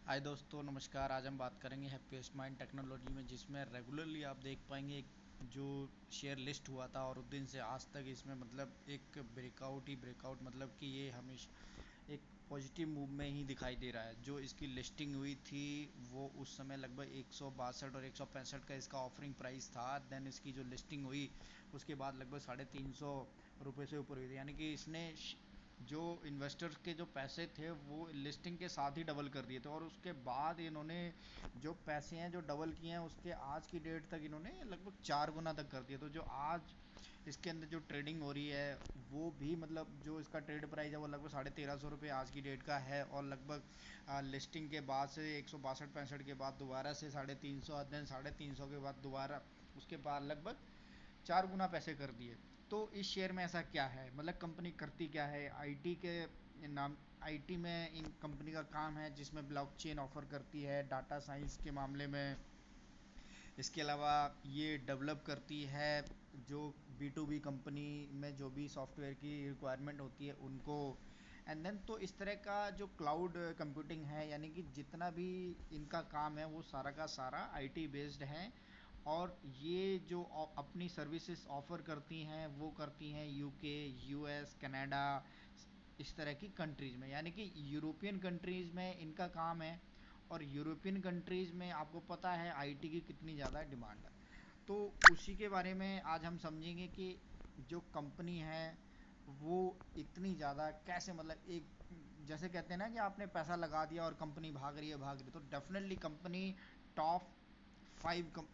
हाय दोस्तों, नमस्कार। आज हम बात करेंगे हैप्पीएस्ट माइंड टेक्नोलॉजी में, जिसमें रेगुलरली आप देख पाएंगे जो शेयर लिस्ट हुआ था और उस दिन से आज तक इसमें मतलब एक ब्रेकआउट ही ब्रेकआउट, मतलब कि ये हमेशा एक पॉजिटिव मूव में ही दिखाई दे रहा है। जो इसकी लिस्टिंग हुई थी वो उस समय लगभग 162 और 165 का इसका ऑफरिंग प्राइस था। देन इसकी जो लिस्टिंग हुई उसके बाद लगभग 350 रुपये से ऊपर हुई थी, यानी कि इसने जो इन्वेस्टर्स के जो पैसे थे वो लिस्टिंग के साथ ही डबल कर दिए थे। और उसके बाद इन्होंने जो पैसे हैं जो डबल किए हैं उसके आज की डेट तक इन्होंने लगभग 4 गुना तक कर दिया। तो जो आज इसके अंदर जो ट्रेडिंग हो रही है वो भी मतलब जो इसका ट्रेड प्राइस है वो लगभग 1350 रुपये आज की डेट का है। और लगभग लिस्टिंग के बाद से 162-65 के बाद दोबारा से 350, देन 350 के बाद दोबारा उसके बाद लगभग 4 गुना पैसे कर दिए। तो इस शेयर में ऐसा क्या है, मतलब कंपनी करती क्या है? आईटी के नाम, आईटी में इन कंपनी का काम है जिसमें ब्लॉकचेन ऑफर करती है डाटा साइंस के मामले में। इसके अलावा ये डेवलप करती है जो बी टू बी कंपनी में जो भी सॉफ्टवेयर की रिक्वायरमेंट होती है उनको। एंड देन तो इस तरह का जो क्लाउड कंप्यूटिंग है, यानी कि जितना भी इनका काम है वो सारा का सारा आईटी बेस्ड है। और ये जो अपनी सर्विसेज ऑफर करती हैं वो करती हैं यूके, यूएस, कनाडा, इस तरह की कंट्रीज़ में, यानी कि यूरोपियन कंट्रीज़ में इनका काम है। और यूरोपियन कंट्रीज़ में आपको पता है आईटी की कितनी ज़्यादा डिमांड है। तो उसी के बारे में आज हम समझेंगे कि जो कंपनी है वो इतनी ज़्यादा कैसे, मतलब एक जैसे कहते हैं ना कि आपने पैसा लगा दिया और कंपनी भाग रही है, तो डेफिनेटली कंपनी टॉप 5,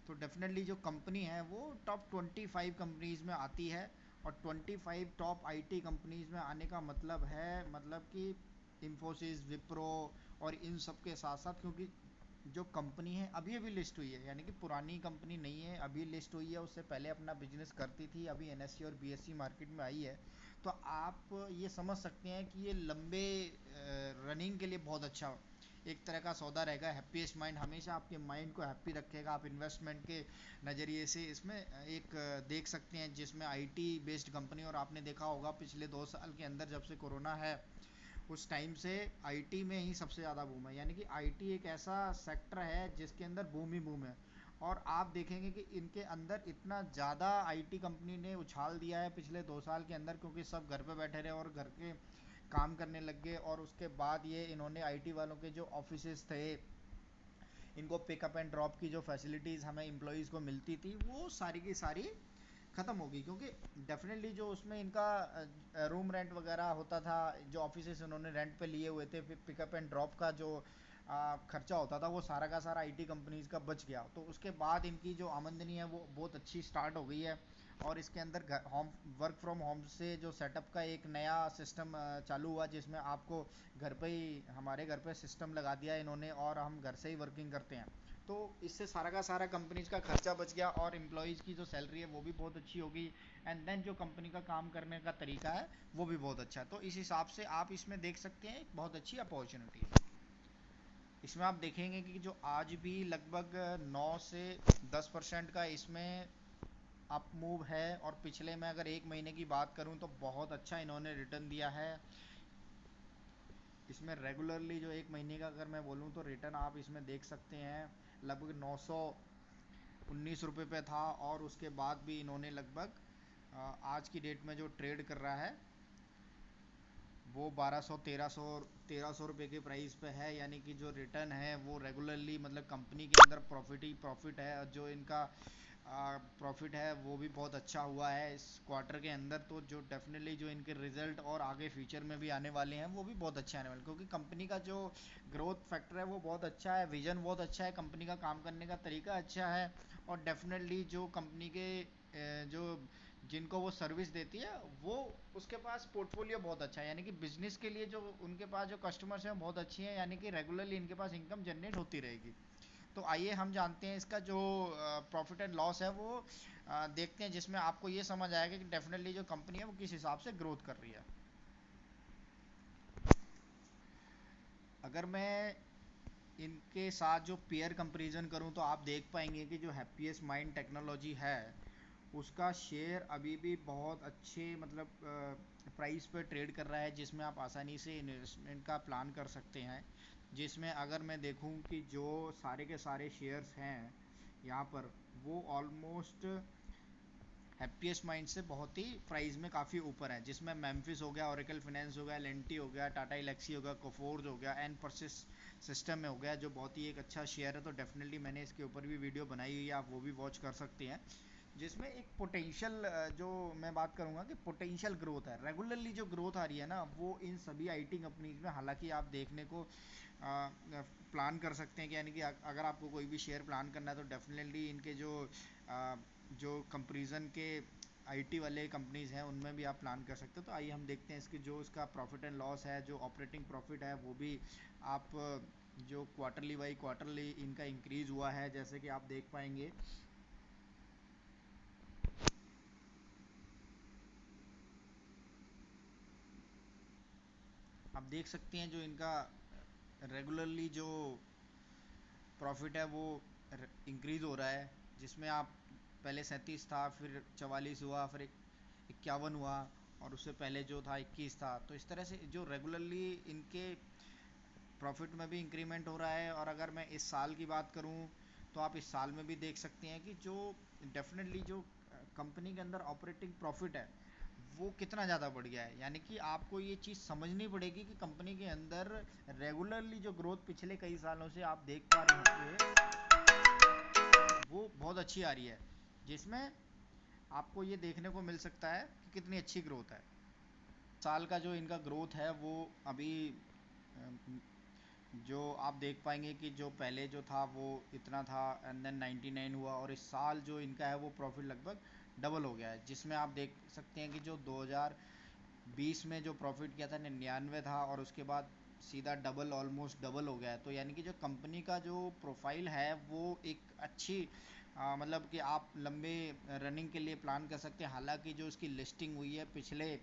तो डेफिनेटली जो कंपनी है वो टॉप 25 कंपनीज में आती है। और 25 टॉप आईटी कंपनीज में आने का मतलब है, मतलब कि इंफोसिस, विप्रो और इन सब के साथ साथ, क्योंकि जो कंपनी है अभी अभी लिस्ट हुई है, यानी कि पुरानी कंपनी नहीं है, अभी लिस्ट हुई है। उससे पहले अपना बिजनेस करती थी, अभी एनएससी और बीएससी मार्केट में आई है। तो आप ये समझ सकते हैं कि ये लंबे रनिंग के लिए बहुत अच्छा एक तरह का सौदा रहेगा। हैप्पीएस्ट माइंड हमेशा आपके माइंड को हैप्पी रखेगा। आप इन्वेस्टमेंट के नज़रिए से इसमें एक देख सकते हैं जिसमें आईटी बेस्ड कंपनी, और आपने देखा होगा पिछले 2 साल के अंदर जब से कोरोना है उस टाइम से आईटी में ही सबसे ज़्यादा बूम है, यानी कि आईटी एक ऐसा सेक्टर है जिसके अंदर बूम ही बूम है। और आप देखेंगे कि इनके अंदर इतना ज़्यादा आईटी कंपनी ने उछाल दिया है पिछले 2 साल के अंदर, क्योंकि सब घर पे बैठे रहे और घर के काम करने लग गए। और उसके बाद ये इन्होंने आईटी वालों के जो ऑफिसेज थे इनको पिकअप एंड ड्रॉप की जो फैसिलिटीज़ हमें एम्प्लॉयज़ को मिलती थी वो सारी की सारी ख़त्म होगी। क्योंकि डेफिनेटली जो उसमें इनका रूम रेंट वगैरह होता था, जो ऑफिसेस उन्होंने रेंट पे लिए हुए थे, फिर पिकअप एंड ड्रॉप का जो खर्चा होता था वो सारा का सारा आईटी कंपनीज का बच गया। तो उसके बाद इनकी जो आमदनी है वो बहुत अच्छी स्टार्ट हो गई है। और इसके अंदर होम वर्क फ्रॉम होम से जो सेटअप का एक नया सिस्टम चालू हुआ, जिसमें आपको घर पे ही, हमारे घर पे सिस्टम लगा दिया इन्होंने और हम घर से ही वर्किंग करते हैं। तो इससे सारा का सारा कंपनीज का खर्चा बच गया और एम्प्लॉयज़ की जो सैलरी है वो भी बहुत अच्छी होगी। एंड देन जो कंपनी का काम करने का तरीका है वो भी बहुत अच्छा है। तो इस हिसाब से आप इसमें देख सकते हैं एक बहुत अच्छी अपॉर्चुनिटी है। इसमें आप देखेंगे कि जो आज भी लगभग 9 से 10% का इसमें अप मूव है। और पिछले में अगर एक महीने की बात करूं तो बहुत अच्छा इन्होंने रिटर्न दिया है। इसमें रेगुलरली जो एक महीने का अगर मैं बोलूं तो रिटर्न आप इसमें देख सकते हैं लगभग 919 रुपये पे था। और उसके बाद भी इन्होंने लगभग आज की डेट में जो ट्रेड कर रहा है वो 1200 1300 रुपये के प्राइस पे है, यानी कि जो रिटर्न है वो रेगुलरली, मतलब कंपनी के अंदर प्रॉफिट ही प्रॉफिट है। और जो इनका प्रॉफिट है वो भी बहुत अच्छा हुआ है इस क्वार्टर के अंदर। तो जो डेफिनेटली जो इनके रिजल्ट और आगे फ्यूचर में भी आने वाले हैं वो भी बहुत अच्छे आने वाले हैं, क्योंकि कंपनी का जो ग्रोथ फैक्टर है वो बहुत अच्छा है, विजन बहुत अच्छा है, कंपनी का काम करने का तरीका अच्छा है। और डेफिनेटली जो कंपनी के जो जिनको वो सर्विस देती है वो उसके पास पोर्टफोलियो बहुत अच्छा है, यानी कि बिजनेस के लिए जो उनके पास जो कस्टमर्स हैं बहुत अच्छी हैं, यानी कि रेगुलरली इनके पास इनकम जनरेट होती रहेगी। तो आइए हम जानते हैं इसका जो प्रॉफिट एंड लॉस है वो देखते हैं, जिसमें आपको ये समझ आएगा कि डेफिनेटली जो कंपनी है वो किस हिसाब से ग्रोथ कर रही है। अगर मैं इनके साथ जो पेयर कंपैरिजन करूं तो आप देख पाएंगे कि जो हैप्पीएस्ट माइंड टेक्नोलॉजी है उसका शेयर अभी भी बहुत अच्छे, मतलब प्राइस पे ट्रेड कर रहा है, जिसमें आप आसानी से इन्वेस्टमेंट का प्लान कर सकते हैं। जिसमें अगर मैं देखूं कि जो सारे के सारे शेयर्स हैं यहाँ पर, वो ऑलमोस्ट हैप्पीएस्ट माइंड से बहुत ही प्राइस में काफ़ी ऊपर है। जिसमें मेम्फिस हो गया, ओरेकल फाइनेंस हो गया, एल हो गया, टाटा एलेक्सी हो गया, कोफोर्ज हो गया, एंड परसिस सिस्टम में हो गया, जो बहुत ही एक अच्छा शेयर है। तो डेफिनेटली मैंने इसके ऊपर भी वीडियो बनाई हुई है, आप वो भी वॉच कर सकते हैं। जिसमें एक पोटेंशियल, जो मैं बात करूंगा कि पोटेंशियल ग्रोथ है, रेगुलरली जो ग्रोथ आ रही है ना, वो इन सभी आईटी कंपनीज में हालांकि आप देखने को प्लान कर सकते हैं कि यानी कि अगर आपको कोई भी शेयर प्लान करना है तो डेफिनेटली इनके जो कंपेरिजन के आईटी वाले कंपनीज हैं उनमें भी आप प्लान कर सकते हो। तो आइए हम देखते हैं इसकी जो इसका प्रॉफिट एंड लॉस है, जो ऑपरेटिंग प्रॉफिट है, वो भी आप जो क्वार्टरली बाई क्वार्टरली इनका इंक्रीज हुआ है, जैसे कि आप देख पाएंगे। आप देख सकते हैं जो इनका रेगुलरली जो प्रॉफिट है वो इंक्रीज हो रहा है। जिसमें आप पहले 37 था, फिर 44 हुआ, फिर 51 हुआ, और उससे पहले जो था 21 था। तो इस तरह से जो रेगुलरली इनके प्रॉफिट में भी इंक्रीमेंट हो रहा है। और अगर मैं इस साल की बात करूं तो आप इस साल में भी देख सकते हैं कि जो डेफिनेटली जो कंपनी के अंदर ऑपरेटिंग प्रॉफिट है वो कितना ज़्यादा बढ़ गया है। यानी कि आपको ये चीज़ समझनी पड़ेगी कि कंपनी के अंदर रेगुलरली जो ग्रोथ पिछले कई सालों से आप देख पा रहे होंगे वो बहुत अच्छी आ रही है। जिसमें आपको ये देखने को मिल सकता है कि कितनी अच्छी ग्रोथ है। साल का जो इनका ग्रोथ है वो अभी जो आप देख पाएंगे कि जो पहले जो था वो इतना था, एंड देन 99 हुआ, और इस साल जो इनका है वो प्रॉफिट लगभग डबल हो गया है। जिसमें आप देख सकते हैं कि जो 2020 में जो प्रॉफिट किया था 99 था, और उसके बाद सीधा डबल, ऑलमोस्ट डबल हो गया है। तो यानी कि जो कंपनी का जो प्रोफाइल है वो एक अच्छी मतलब कि आप लंबे रनिंग के लिए प्लान कर सकते हैं। हालांकि जो इसकी लिस्टिंग हुई है पिछले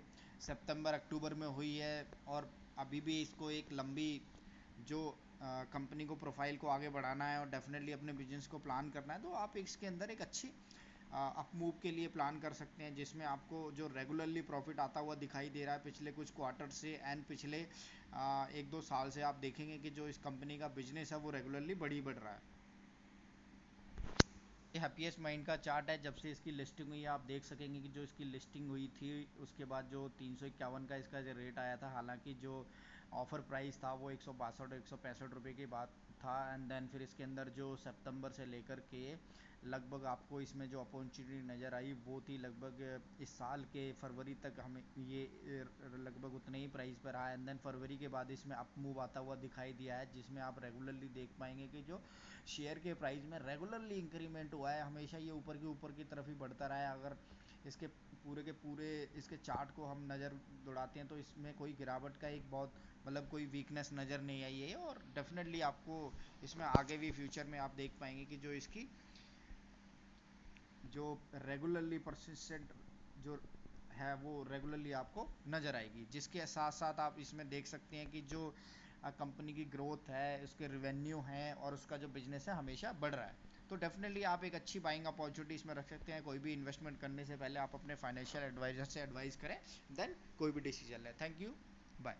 सितंबर अक्टूबर में हुई है, और अभी भी इसको एक लंबी जो कंपनी को प्रोफाइल को आगे बढ़ाना है और डेफिनेटली अपने बिजनेस को प्लान करना है, तो आप इसके अंदर एक अच्छी अप मूव के लिए प्लान कर सकते हैं। जिसमें आपको जो रेगुलरली प्रॉफिट आता हुआ दिखाई दे रहा है पिछले कुछ क्वार्टर से, एंड पिछले 1-2 साल से, आप देखेंगे कि जो इस कंपनी का बिजनेस है वो रेगुलरली बढ़ रहा है। ये हैप्पीएस्ट माइंड का चार्ट है। जब से इसकी लिस्टिंग हुई है आप देख सकेंगे कि जो इसकी लिस्टिंग हुई थी उसके बाद जो 351 का इसका जो रेट आया था, हालांकि जो ऑफ़र प्राइस था वो 162 और 165 रुपये की बात था। एंड देन फिर इसके अंदर जो सितंबर से लेकर के लगभग आपको इसमें जो अपॉर्चुनिटी नज़र आई वो थी लगभग इस साल के फरवरी तक हमें ये लगभग उतने ही प्राइस पर रहा। एंड देन फरवरी के बाद इसमें अप मूव आता हुआ दिखाई दिया है। जिसमें आप रेगुलरली देख पाएंगे कि जो शेयर के प्राइस में रेगुलरली इंक्रीमेंट हुआ है, हमेशा ये ऊपर की तरफ ही बढ़ता रहा है। अगर इसके पूरे इसके चार्ट को हम नज़र दौड़ाते हैं तो इसमें कोई गिरावट का एक बहुत मतलब कोई वीकनेस नज़र नहीं आई है। और डेफिनेटली आपको इसमें आगे भी फ्यूचर में आप देख पाएंगे कि जो इसकी जो रेगुलरली परसिस्टेंट जो है वो रेगुलरली आपको नज़र आएगी। जिसके साथ साथ आप इसमें देख सकते हैं कि जो कंपनी की ग्रोथ है, उसके रेवेन्यू हैं, और उसका जो बिजनेस है हमेशा बढ़ रहा है। तो डेफिनेटली आप एक अच्छी बाइंग अपॉर्चुनिटी इसमें रख सकते हैं। कोई भी इन्वेस्टमेंट करने से पहले आप अपने फाइनेंशियल एडवाइजर से एडवाइस करें, देन कोई भी डिसीजन लें। Thank you, bye.